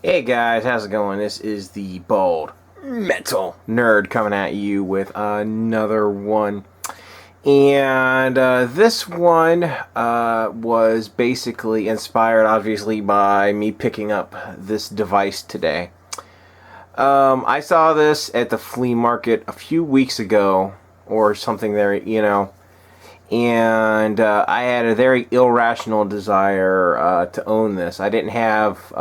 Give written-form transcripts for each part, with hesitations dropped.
Hey guys, how's it going? This is the Bald Metal Nerd coming at you with another one. And this one was basically inspired, obviously, by me picking up this device today. I saw this at the flea market a few weeks ago, or something there, and I had a very irrational desire to own this. I didn't have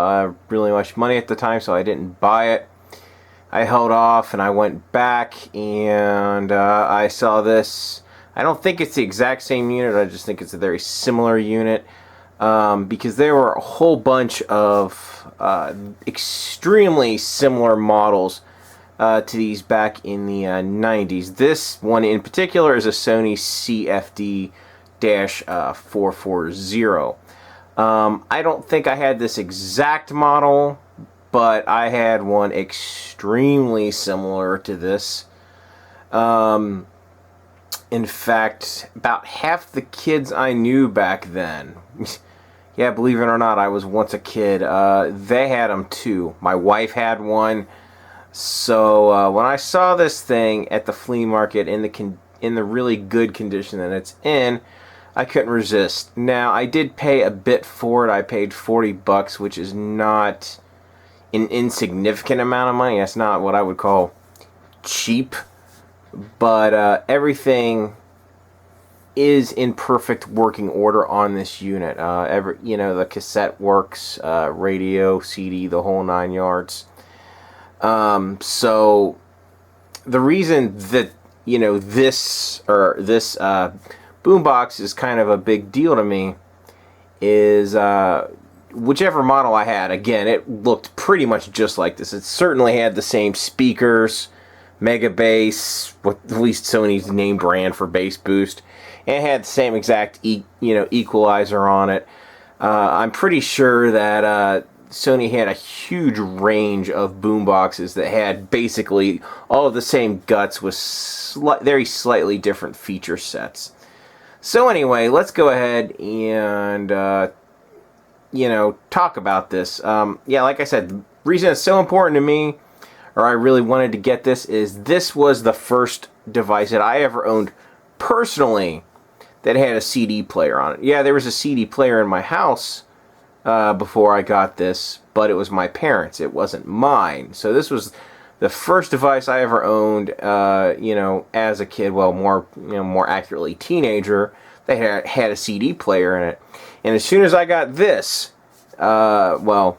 really much money at the time, so I didn't buy it. I held off, and I went back, and I saw this. I don't think it's the exact same unit. I just think it's a very similar unit, because there were a whole bunch of extremely similar models to these back in the 90s. This one in particular is a Sony CFD-440. I don't think I had this exact model, but I had one extremely similar to this. In fact, about half the kids I knew back then, yeah, believe it or not, I was once a kid, they had them too. My wife had one. So when I saw this thing at the flea market in the really good condition that it's in, I couldn't resist. Now, I did pay a bit for it. I paid $40, which is not an insignificant amount of money. That's not what I would call cheap. But everything is in perfect working order on this unit. The cassette works, radio, CD, the whole 9 yards. So the reason that this boombox is kind of a big deal to me is whichever model I had. Again, it looked pretty much just like this. It certainly had the same speakers, mega bass, at least Sony's name brand for bass boost, and it had the same exact equalizer on it. I'm pretty sure that Sony had a huge range of boomboxes that had basically all of the same guts with very slightly different feature sets. So anyway, let's go ahead and talk about this. Yeah, like I said, the reason it's so important to me, or I really wanted to get this was the first device that I ever owned personally that had a CD player on it. Yeah, there was a CD player in my house before I got this, but it was my parents'. It wasn't mine. So this was the first device I ever owned, as a kid. Well, more accurately, teenager. They had a CD player in it, and as soon as I got this, whatever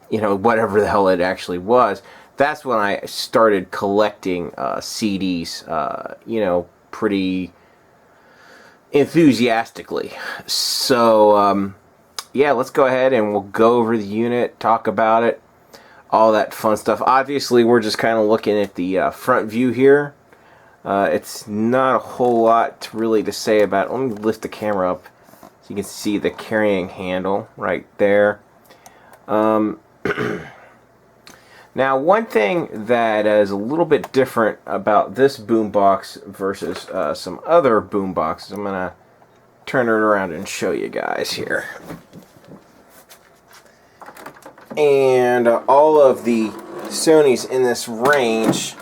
the hell it actually was, that's when I started collecting CDs. Pretty enthusiastically. So. Yeah, let's go ahead and we'll go over the unit, talk about it, all that fun stuff. Obviously, we're just kind of looking at the front view here. It's not a whole lot really to say about it. Let me lift the camera up so you can see the carrying handle right there. Now, one thing that is a little bit different about this boombox versus some other boomboxes, I'm going to turn it around and show you guys here. And all of the Sonys in this range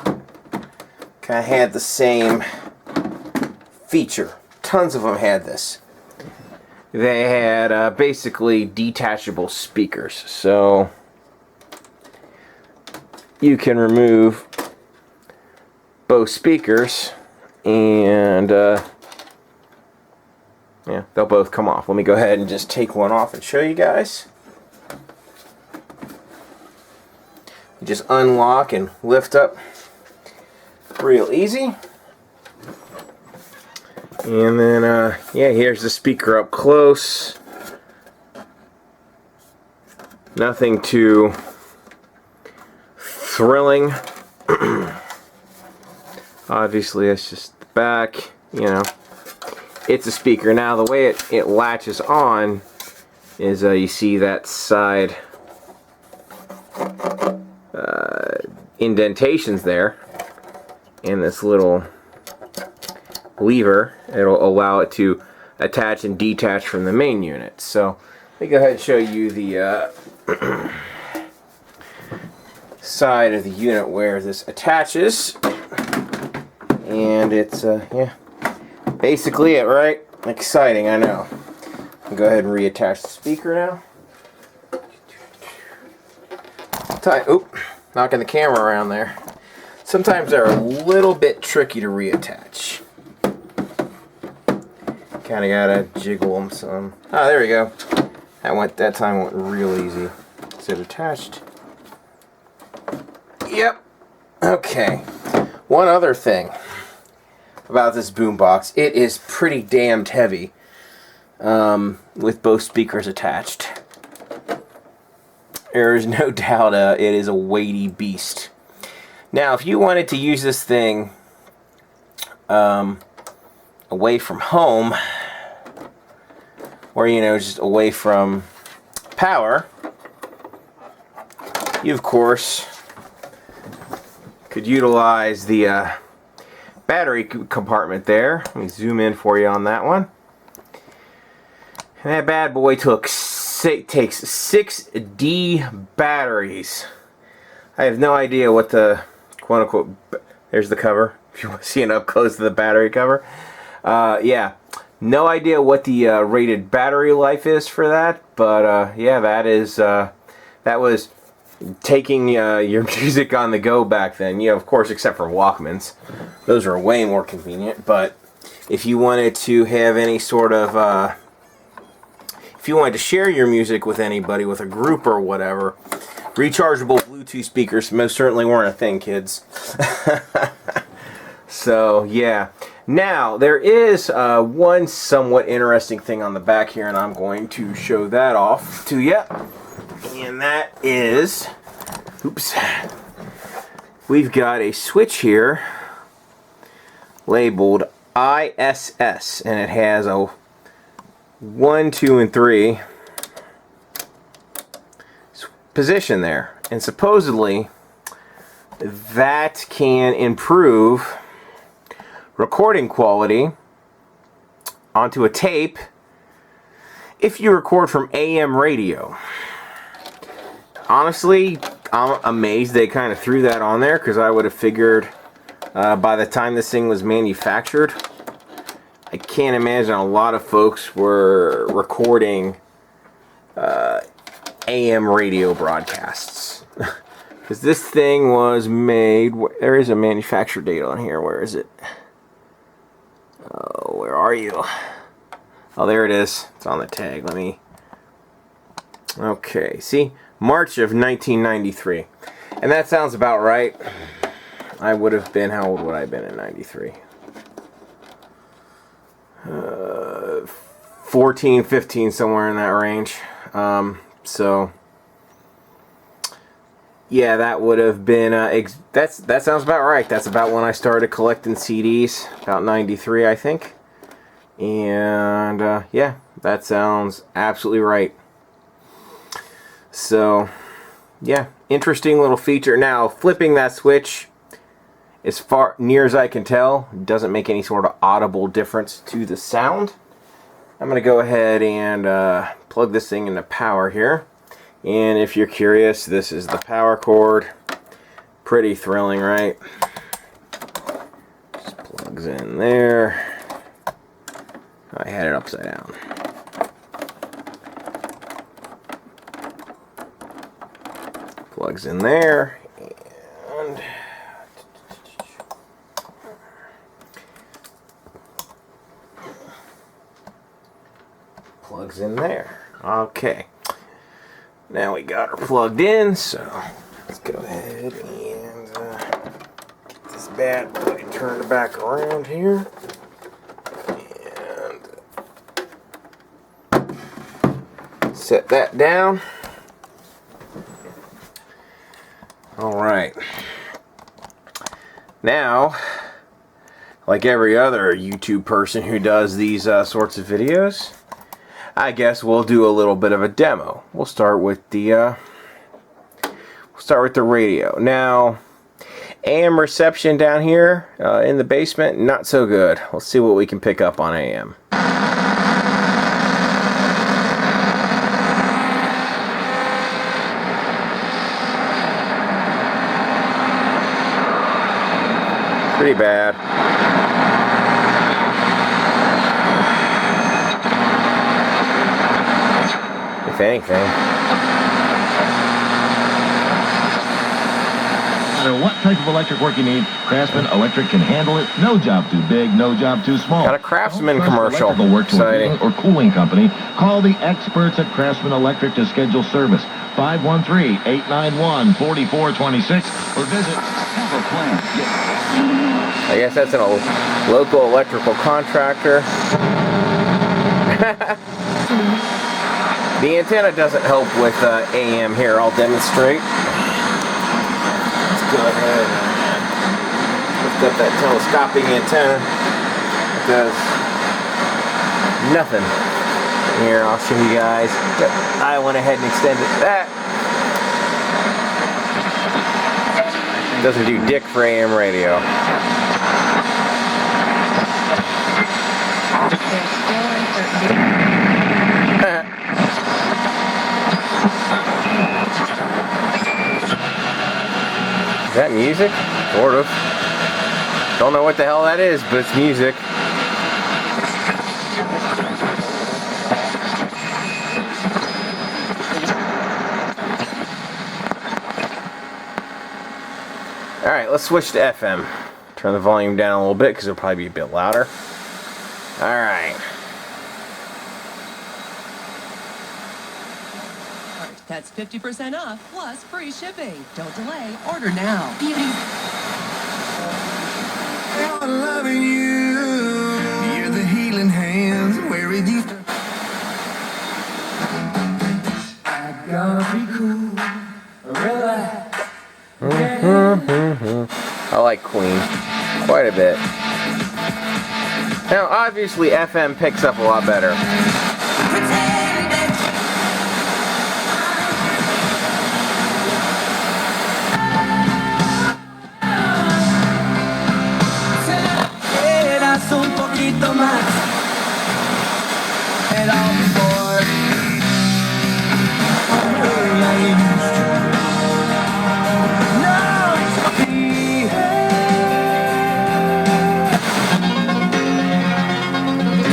kind of had the same feature. Tons of them had this. They had basically detachable speakers. So you can remove both speakers and yeah, they'll both come off. Let me go ahead and just take one off and show you guys. You just unlock and lift up real easy. And then, yeah, here's the speaker up close. Nothing too thrilling. Obviously, it's just the back, It's a speaker. Now, the way it latches on is you see that side indentations there, and this little lever. It'll allow it to attach and detach from the main unit. So let me go ahead and show you the side of the unit where this attaches, and it's yeah, basically it, right? Exciting, I know. I'll go ahead and reattach the speaker now. Oop, knocking the camera around there. Sometimes they're a little bit tricky to reattach. Kind of gotta jiggle them some. Ah, there we go. That time went real easy. Is it attached? Yep. Okay. One other thing about this boombox, it is pretty damned heavy with both speakers attached. There is no doubt it is a weighty beast. Now, if you wanted to use this thing away from home, or, you know, just away from power, you, of course, could utilize the battery compartment there. Let me zoom in for you on that one. And that bad boy takes 6D batteries. I have no idea what the quote-unquote, there's the cover, if you want to see it up close to the battery cover. Yeah, no idea what the rated battery life is for that, but yeah, that was taking your music on the go back then. You know, of course, except for Walkmans. Those are way more convenient, but if you wanted to have any sort of, if you wanted to share your music with anybody, with a group or whatever, rechargeable Bluetooth speakers most certainly weren't a thing, kids. So, yeah. Now, there is one somewhat interesting thing on the back here, and I'm going to show that off to you. And that is, oops, we've got a switch here labeled ISS, and it has a 1, 2, and 3 position there. And supposedly, that can improve recording quality onto a tape if you record from AM radio. Honestly, I'm amazed they kind of threw that on there, because I would have figured by the time this thing was manufactured, I can't imagine a lot of folks were recording AM radio broadcasts. Because this thing was made, there is a manufacture date on here. Where is it? Oh, where are you? Oh, there it is. It's on the tag. Let me... Okay, see? March of 1993. And that sounds about right. I would have been, how old would I have been in 93? 14, 15, somewhere in that range. So, yeah, that would have been, that sounds about right. That's about when I started collecting CDs, about 93, I think. And, yeah, that sounds absolutely right. So, yeah, interesting little feature. Now, flipping that switch, as far near as I can tell, doesn't make any sort of audible difference to the sound. I'm going to go ahead and plug this thing into power here. And if you're curious, this is the power cord. Pretty thrilling, right? Just plugs in there. I had it upside down. Plugs in there. And plugs in there. Okay. Now we got her plugged in, so let's go ahead and get this bad boy turned back around here. And set that down. Alright. Now, like every other YouTube person who does these sorts of videos, I guess we'll do a little bit of a demo. We'll start with the radio. Now, AM reception down here in the basement, not so good. Let's see what we can pick up on AM. Pretty bad. If anything. No matter what type of electric work you need, Craftsman Electric can handle it. No job too big, no job too small. Got a Craftsman commercial. Electrical work to a heating or cooling company. Call the experts at Craftsman Electric to schedule service. 513-891-4426 or visit Have a Plan. I guess that's a local electrical contractor. The antenna doesn't help with AM here. I'll demonstrate. Let's go ahead and lift up that telescopic antenna. It does nothing. Here, I'll show you guys. I went ahead and extended that. Doesn't do dick for AM radio. Is that music? Sort of. Don't know what the hell that is, but it's music. Alright, let's switch to FM. Turn the volume down a little bit because it'll probably be a bit louder. Alright. That's 50% off, plus free shipping. Don't delay. Order now. Beauty. I'm loving you. You're the healing hands. Where it used to. I gotta be cool. Relax. I like Queen quite a bit. Now, obviously, FM picks up a lot better. Un poquito más. And all before.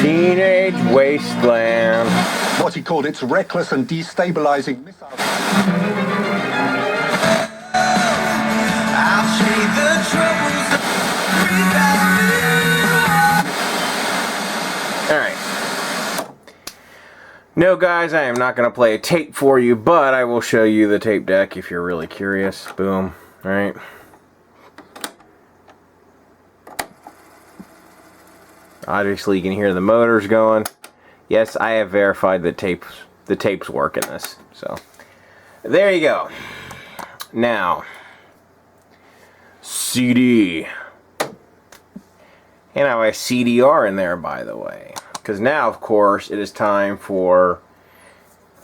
Teenage Wasteland. What he called its reckless and destabilizing missile. I'll trade the troubles without you. Alright. No, guys, I am not going to play a tape for you, but I will show you the tape deck if you're really curious. Boom. Alright. Obviously, you can hear the motors going. Yes, I have verified that the tapes work in this. So, there you go. Now, CD. And I have a CDR in there, by the way. Because now, of course, it is time for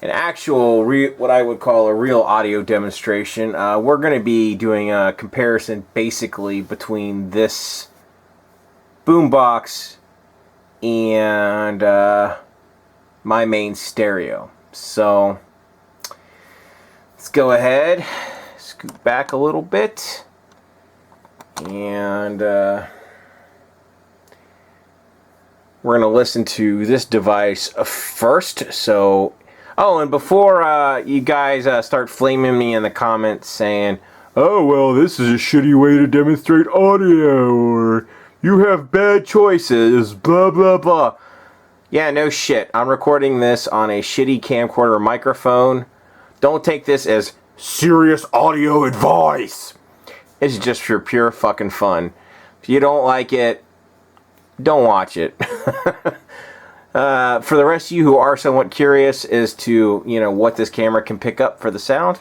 an actual, what I would call a real audio demonstration. We're going to be doing a comparison, basically, between this boombox and my main stereo. So, let's go ahead, scoot back a little bit, and we're going to listen to this device first. So, oh, and before you guys start flaming me in the comments saying, oh, well, this is a shitty way to demonstrate audio, or you have bad choices, blah, blah, blah. Yeah, no shit. I'm recording this on a shitty camcorder microphone. Don't take this as serious audio advice. It's just for pure fucking fun. If you don't like it, don't watch it. For the rest of you who are somewhat curious as to, you know, what this camera can pick up for the sound,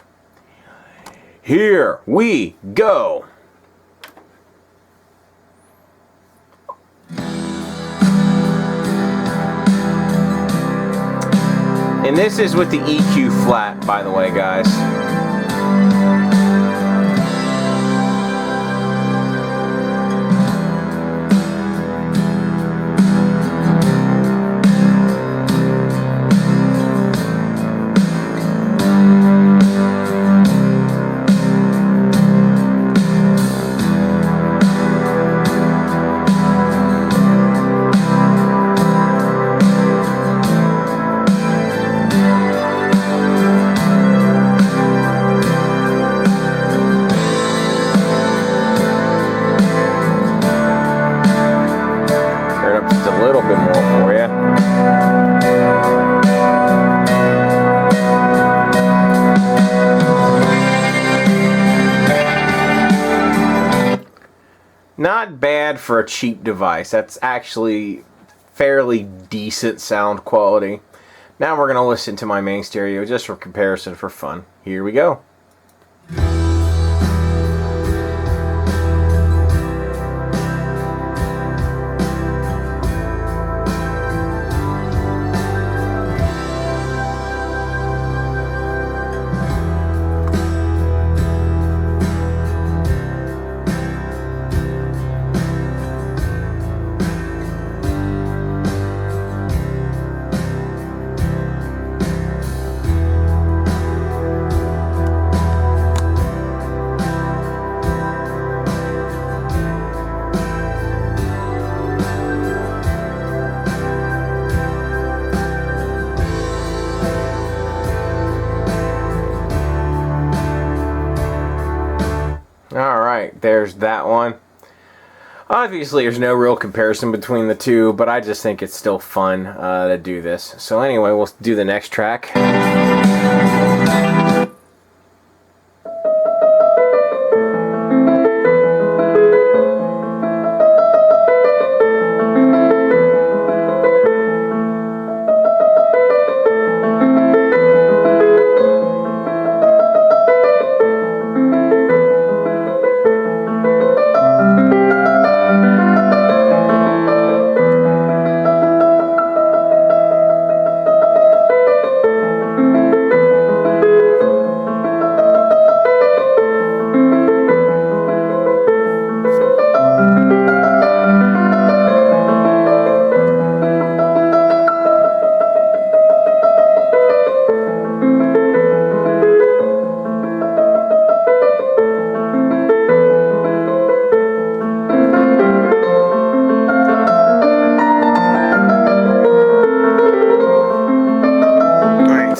here we go. And this is with the EQ flat, by the way, guys. not bad for a cheap device. That's actually fairly decent sound quality. Now we're going to listen to my main stereo just for comparison for fun. Here we go. Alright, there's that one. Obviously, there's no real comparison between the two, but I just think it's still fun to do this. So anyway, we'll do the next track.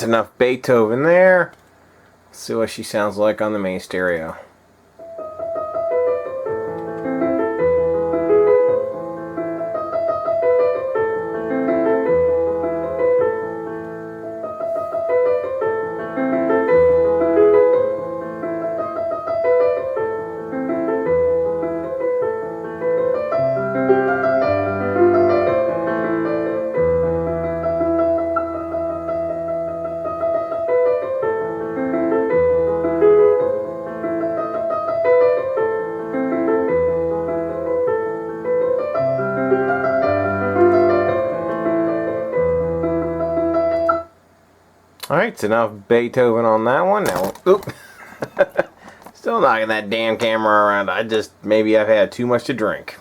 Enough Beethoven there. Let's see what she sounds like on the main stereo. Alright, it's enough Beethoven on that one. Now, oop. Still knocking that damn camera around. Maybe I've had too much to drink.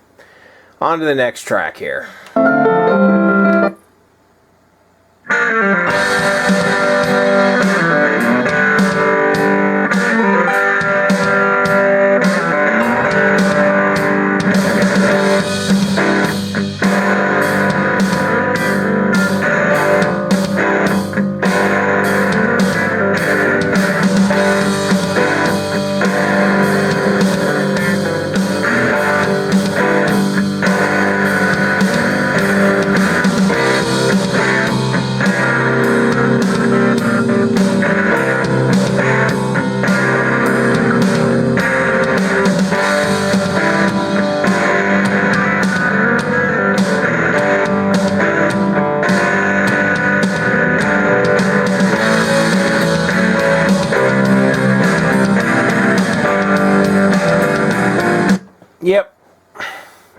On to the next track here. Yep.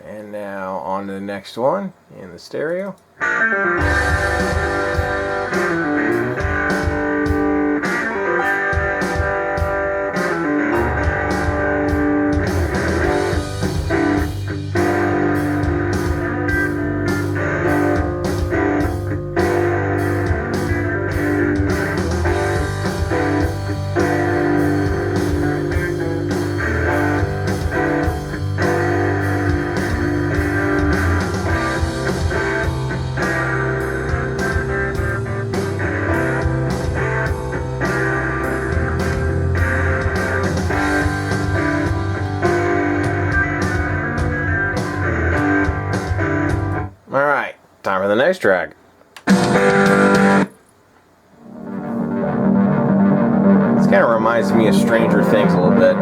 And now on to the next one in the stereo. Alright, time for the next track. This kind of reminds me of Stranger Things a little bit.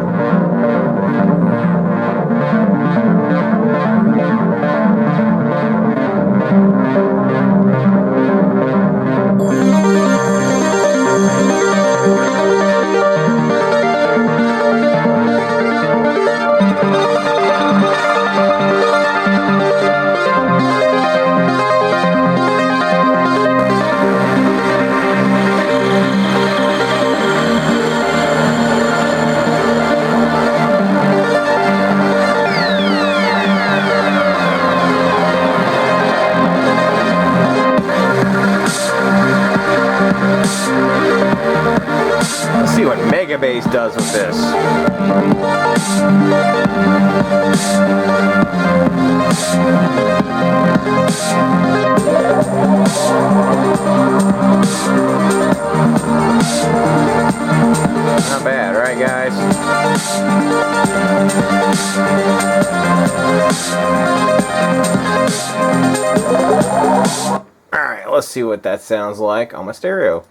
Let's see what Mega Bass does with this. Not bad, right, guys? Alright, let's see what that sounds like on my stereo.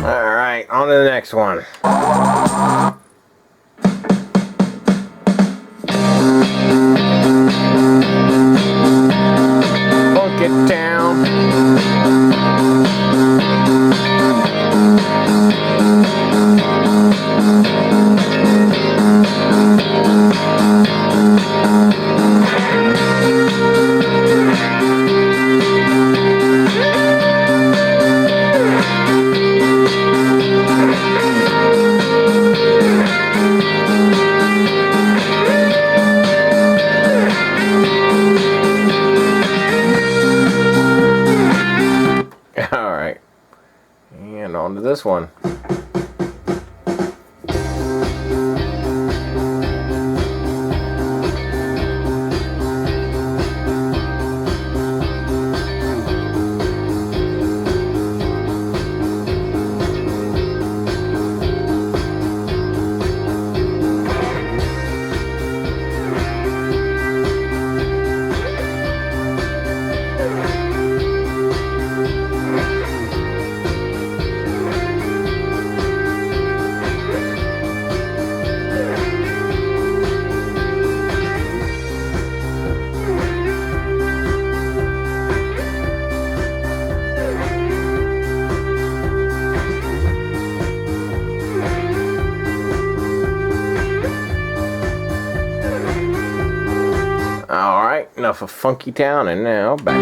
Alright, on to the next one. Funk it down. Alright, and on to this one. Alright, enough of Funky Town, and now back.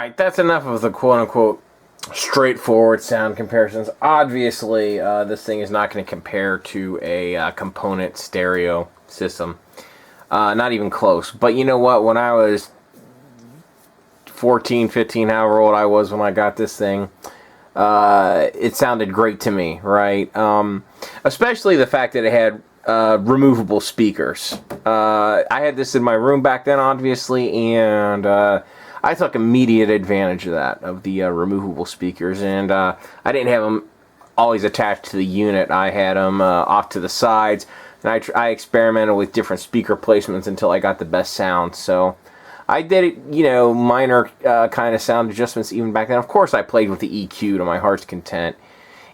Alright, that's enough of the quote-unquote straightforward sound comparisons. Obviously, this thing is not going to compare to a component stereo system. Not even close. But you know what? When I was 14, 15, however old I was when I got this thing, it sounded great to me, right? Especially the fact that it had removable speakers. I had this in my room back then, obviously, and I took immediate advantage of that, of the removable speakers, and I didn't have them always attached to the unit. I had them off to the sides, and I experimented with different speaker placements until I got the best sound. So I did, you know, minor kind of sound adjustments even back then. Of course, I played with the EQ to my heart's content,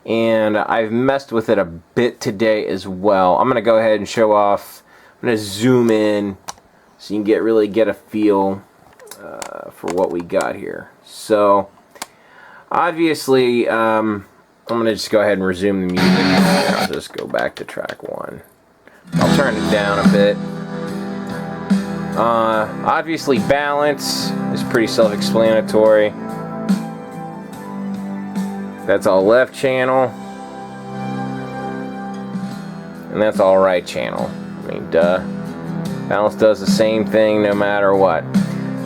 and I've messed with it a bit today as well. I'm going to go ahead and show off. I'm going to zoom in so you can really get a feel for what we got here. So obviously, I'm going to just go ahead and resume the music. I'll just go back to track 1. I'll turn it down a bit. Obviously, balance is pretty self-explanatory. That's all left channel, and that's all right channel. I mean, duh. Balance does the same thing no matter what.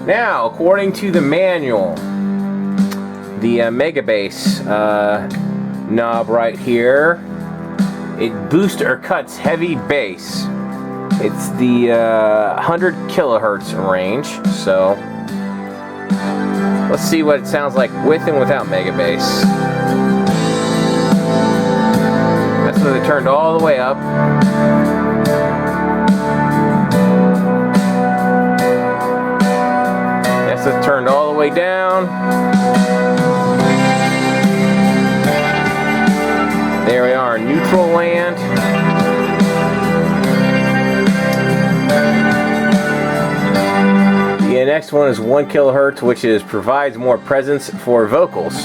Now, according to the manual, the Mega Bass knob right here, it boosts or cuts heavy bass. It's the 100 kilohertz range, so let's see what it sounds like with and without Mega Bass. That's when it turned all the way up. That's it turned all the way down. There we are, neutral land. The next one is 1 kilohertz, which provides more presence for vocals.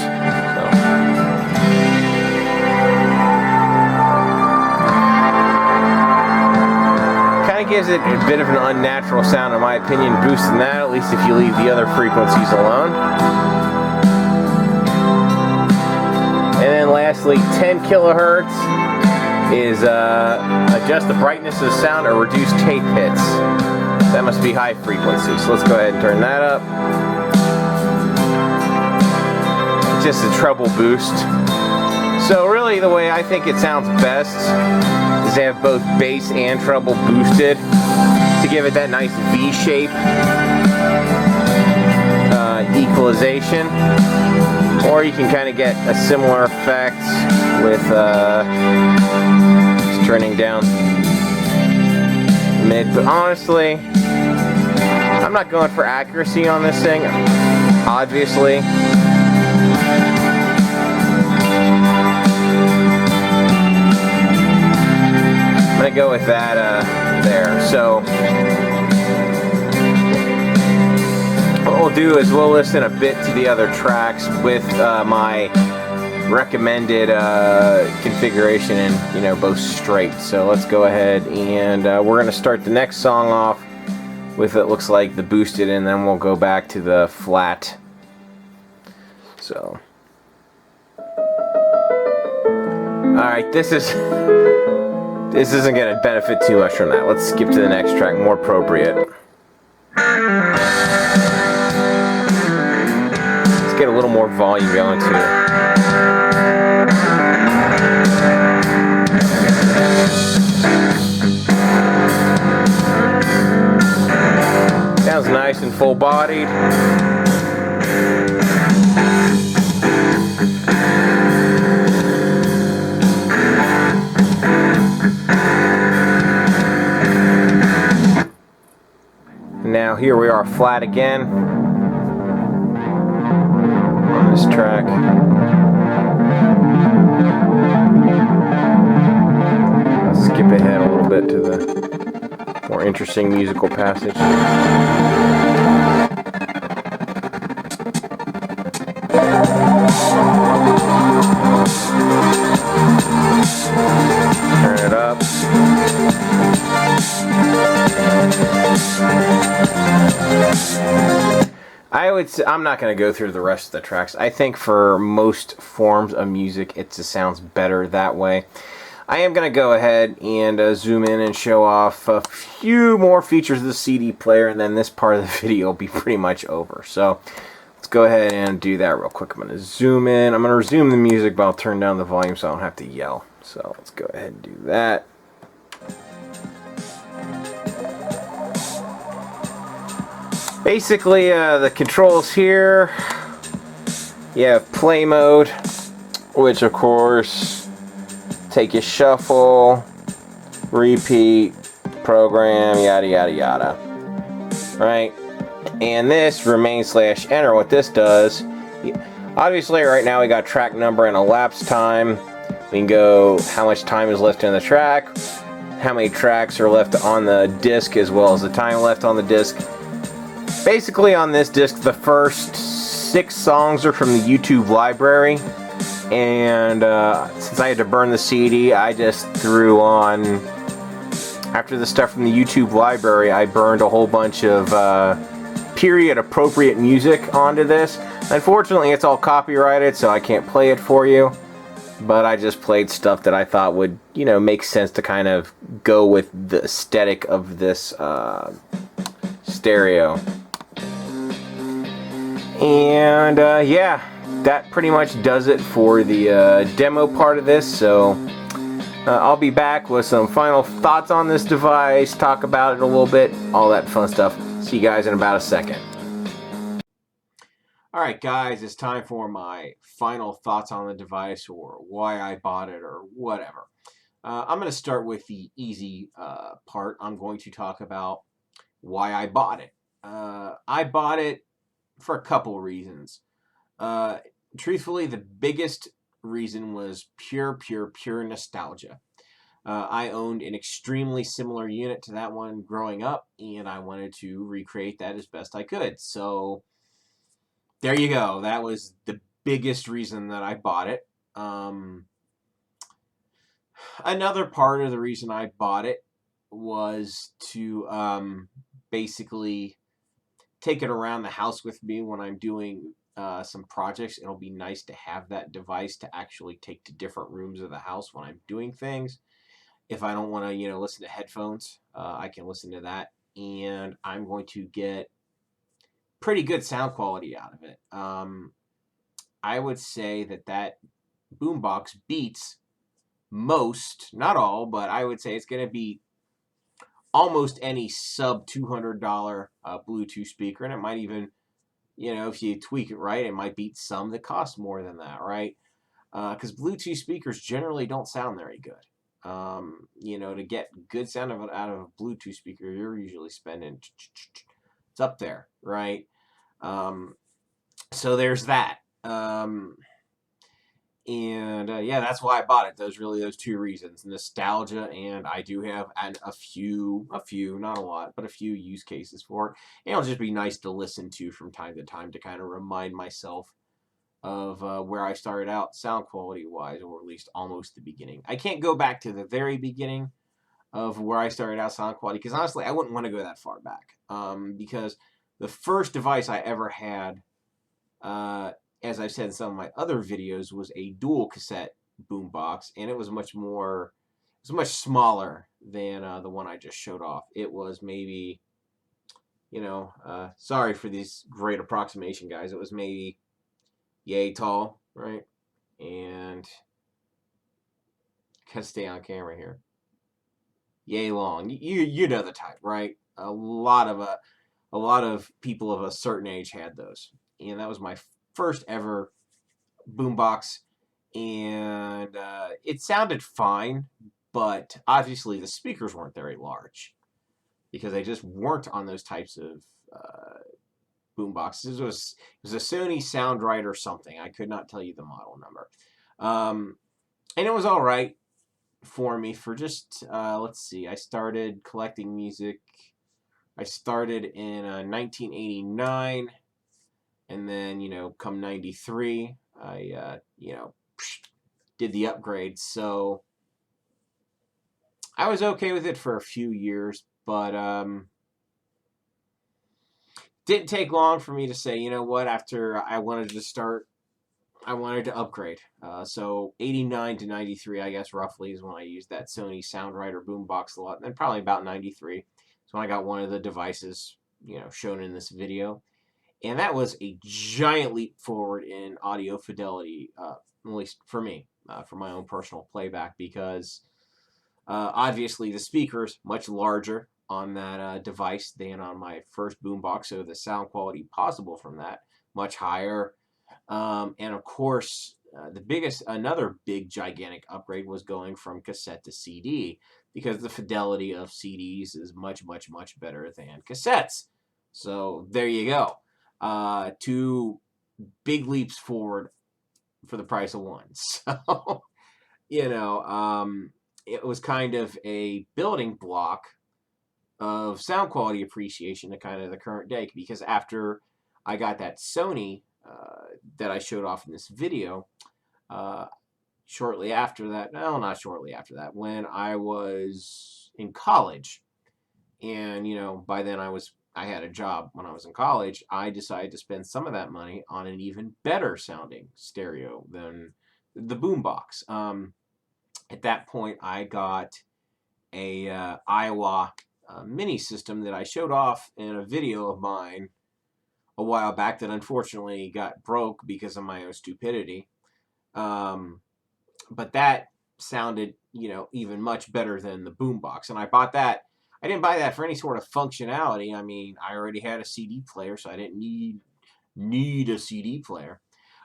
Kind of gives it a bit of an unnatural sound, in my opinion, boosting that, at least if you leave the other frequencies alone. And then lastly, 10 kilohertz is adjust the brightness of the sound or reduce tape hits. That must be high frequency, so let's go ahead and turn that up. It's just a treble boost. So really the way I think it sounds best is to have both bass and treble boosted to give it that nice V-shape equalization. Or you can kind of get a similar effect with just turning down mid, but honestly, I'm not going for accuracy on this thing, obviously. I'm going to go with that there. So what we'll do is we'll listen a bit to the other tracks with my recommended configuration in, you know, both straight. So let's go ahead and we're going to start the next song off with it looks like the boosted, and then we'll go back to the flat. So alright, this isn't going to benefit too much from that. Let's skip to the next track, more appropriate. Let's get a little more volume going too. Sounds nice and full-bodied. Now here we are flat again on this track. I'll skip ahead a little bit to the more interesting musical passage. Turn it up. I I'm not going to go through the rest of the tracks. I think for most forms of music, it just sounds better that way. I am going to go ahead and zoom in and show off a few more features of the CD player, and then this part of the video will be pretty much over. So let's go ahead and do that real quick. I'm going to zoom in. I'm going to resume the music, but I'll turn down the volume so I don't have to yell. So let's go ahead and do that. Basically, the controls here, you have play mode, which of course, take your shuffle, repeat, program, yada yada yada, right? And this remain/enter, what this does, obviously right now we got track number and elapsed time. We can go how much time is left in the track, how many tracks are left on the disc, as well as the time left on the disc. Basically on this disc, the first 6 songs are from the YouTube library, and since I had to burn the CD, I just threw on, after the stuff from the YouTube library, I burned a whole bunch of period appropriate music onto this. Unfortunately, it's all copyrighted, so I can't play it for you, but I just played stuff that I thought would, you know, make sense to kind of go with the aesthetic of this stereo. And yeah, that pretty much does it for the demo part of this. So I'll be back with some final thoughts on this device, talk about it a little bit, all that fun stuff. See you guys in about a second. Alright guys, it's time for my final thoughts on the device, or why I bought it, or whatever. I'm going to start with the easy part. I'm going to talk about why I bought it. I bought it for a couple reasons. Truthfully, the biggest reason was pure nostalgia. I owned an extremely similar unit to that one growing up, and I wanted to recreate that as best I could. So there you go. That was the biggest reason that I bought it. Another part of the reason I bought it was to basically take it around the house with me when I'm doing some projects. It'll be nice to have that device to actually take to different rooms of the house when I'm doing things. If I don't want to, you know, listen to headphones, I can listen to that, and I'm going to get pretty good sound quality out of it. I would say that boombox beats most, not all, but I would say it's going to beat almost any sub $200 Bluetooth speaker, and it might even, you know, if you tweak it right, it might beat some that cost more than that, right? Because Bluetooth speakers generally don't sound very good. You know, to get good sound out of a Bluetooth speaker, you're usually spending, it's up there, right? So there's that. Yeah, that's why I bought it. Those 2 reasons: nostalgia, and I do have a few, not a lot, but a few use cases for it. And it'll just be nice to listen to from time to time to kind of remind myself of where I started out sound quality wise, or at least almost the beginning. I can't go back to the very beginning of where I started out sound quality, because honestly, I wouldn't want to go that far back. Because the first device I ever had, as I've said in some of my other videos, was a dual cassette boombox, and it was much smaller than the one I just showed off. It was maybe, you know, sorry for these great approximation, guys. It was maybe yay tall, right? And gotta stay on camera here. Yay long. You know the type, right? A lot of people of a certain age had those, and that was my first ever boombox, and it sounded fine, but obviously the speakers weren't very large because they just weren't on those types of boomboxes. It was a Sony Soundrite or something. I could not tell you the model number, and it was all right for me for just let's see. I started collecting music. I started in 1989. And then, you know, come 93, I, you know, did the upgrade. So I was okay with it for a few years, but Didn't take long for me to say, you know what, after I wanted to upgrade. So 89 to 93, I guess, roughly, is when I used that Sony Soundwriter boombox a lot. And then probably about 93 is when I got one of the devices, shown in this video. And that was a giant leap forward in audio fidelity, at least for me, for my own personal playback, because obviously the speaker's much larger on that device than on my first boombox, so the sound quality possible from that much higher. And of course, another big gigantic upgrade was going from cassette to CD, because the fidelity of CDs is much, much, much better than cassettes. So there you go. Two big leaps forward for the price of one. So, it was kind of a building block of sound quality appreciation to kind of the current day, because after I got that Sony that I showed off in this video, shortly after that, no, not shortly after that, when I was in college, and by then I had a job when I was in college, I decided to spend some of that money on an even better sounding stereo than the boombox. At that point, I got a Iowa mini system that I showed off in a video of mine a while back that unfortunately got broke because of my own stupidity. But that sounded, even much better than the boombox. And I bought that. I didn't buy that for any sort of functionality. I mean, I already had a CD player, so I didn't need a CD player.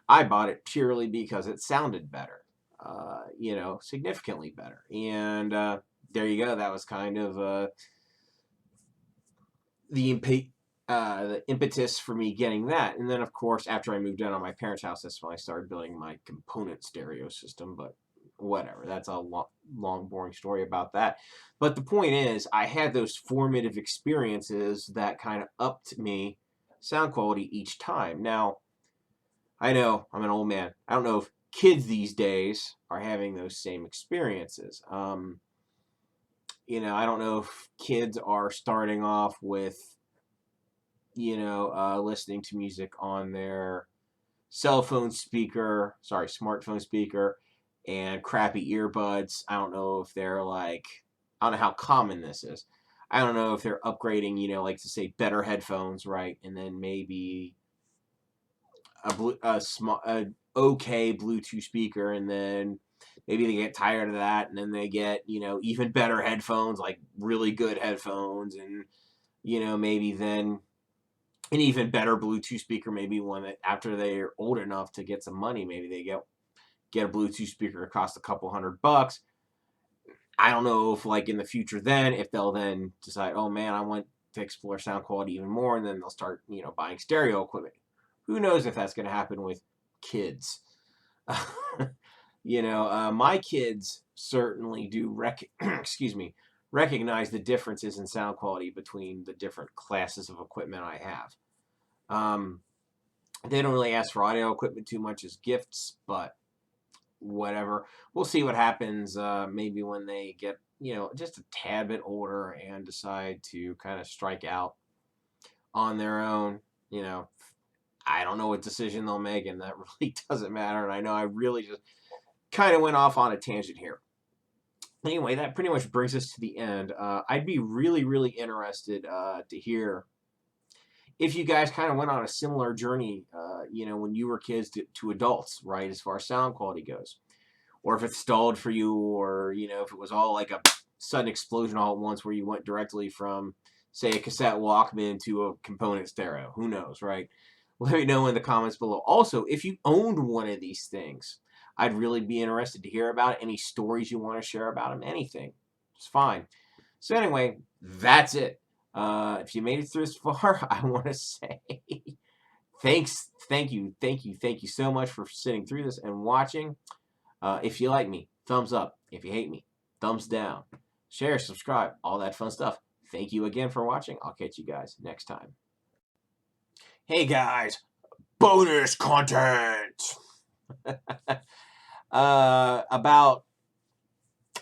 I bought it purely because it sounded better, significantly better. And there you go. That was kind of the impetus for me getting that. And then, of course, after I moved in on my parents' house, that's when I started building my component stereo system. But whatever, that's a long, boring story about that. But the point is, I had those formative experiences that kind of upped me sound quality each time. Now, I know I'm an old man. I don't know if kids these days are having those same experiences. I don't know if kids are starting off with listening to music on their smartphone speaker, and crappy earbuds. I don't know if they're I don't know how common this is. I don't know if they're upgrading, to say better headphones, right? And then maybe a okay Bluetooth speaker, and then maybe they get tired of that, and then they get, even better headphones, like really good headphones, and, maybe then an even better Bluetooth speaker, maybe one that after they're old enough to get some money, maybe they get a Bluetooth speaker that costs a couple $100. I don't know if in the future then, if they'll then decide, oh man, I want to explore sound quality even more, and then they'll start, buying stereo equipment. Who knows if that's going to happen with kids? My kids certainly do recognize the differences in sound quality between the different classes of equipment I have. They don't really ask for audio equipment too much as gifts, but whatever. We'll see what happens maybe when they get, just a tad bit older and decide to kind of strike out on their own. I don't know what decision they'll make, and that really doesn't matter. And I know I really just kind of went off on a tangent here. Anyway, that pretty much brings us to the end. I'd be really, really interested to hear if you guys kind of went on a similar journey, when you were kids to adults, right, as far as sound quality goes. Or if it stalled for you, or, if it was all like a sudden explosion all at once where you went directly from, say, a cassette Walkman to a component stereo. Who knows, right? Let me know in the comments below. Also, if you owned one of these things, I'd really be interested to hear about it. Any stories you want to share about them, anything. It's fine. So anyway, that's it. If you made it through this far, I want to say thank you so much for sitting through this and watching. If you like me, thumbs up. If you hate me, thumbs down. Share, subscribe, all that fun stuff. Thank you again for watching. I'll catch you guys next time. Hey guys, bonus content. About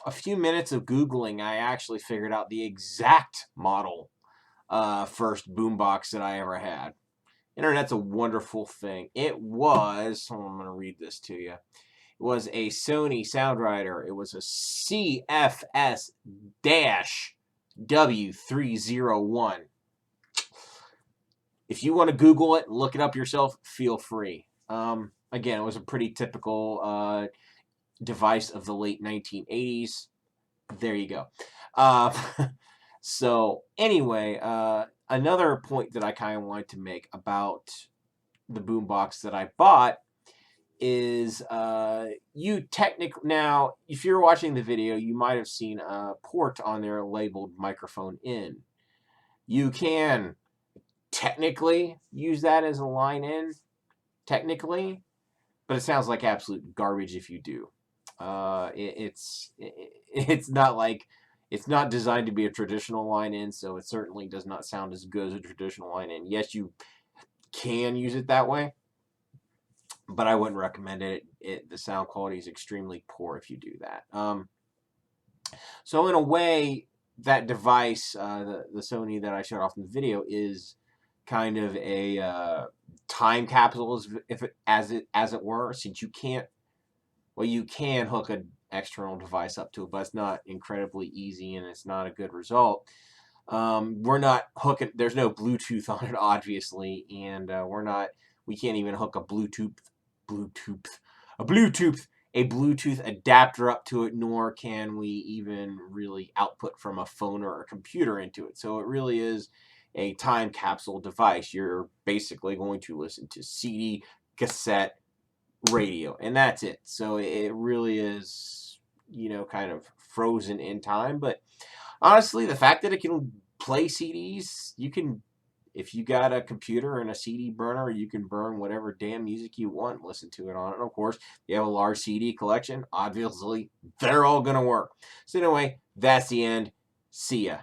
a few minutes of Googling, I actually figured out the exact model first boombox that I ever had. Internet's a wonderful thing. It was, hold on, I'm going to read this to you. It was a Sony Soundwriter. It was a CFS-W301. If you want to Google it and look it up yourself, feel free. Again, it was a pretty typical device of the late 1980s. There you go. So anyway, another point that I kind of wanted to make about the boombox that I bought is you technically, now if you're watching the video, you might have seen a port on there labeled microphone in. You can technically use that as a line in, technically, but it sounds like absolute garbage if you do. It's not like, it's not designed to be a traditional line in, so it certainly does not sound as good as a traditional line in. Yes, you can use it that way, but I wouldn't recommend it. The sound quality is extremely poor if you do that. So in a way, that device, the Sony that I showed off in the video, is kind of a time capsule, as it were, since you can't. Well, you can hook an external device up to it, but it's not incredibly easy, and it's not a good result. We're not hooking. There's no Bluetooth on it, obviously, and we can't even hook a Bluetooth adapter up to it, nor can we even really output from a phone or a computer into it. So it really is a time capsule device. You're basically going to listen to CD, cassette, radio, and that's it. So it really is, kind of frozen in time. But honestly, the fact that it can play CDs, if you got a computer and a CD burner, you can burn whatever damn music you want, listen to it on it. And of course, if you have a large CD collection, obviously they're all gonna work. So anyway, that's the end. See ya.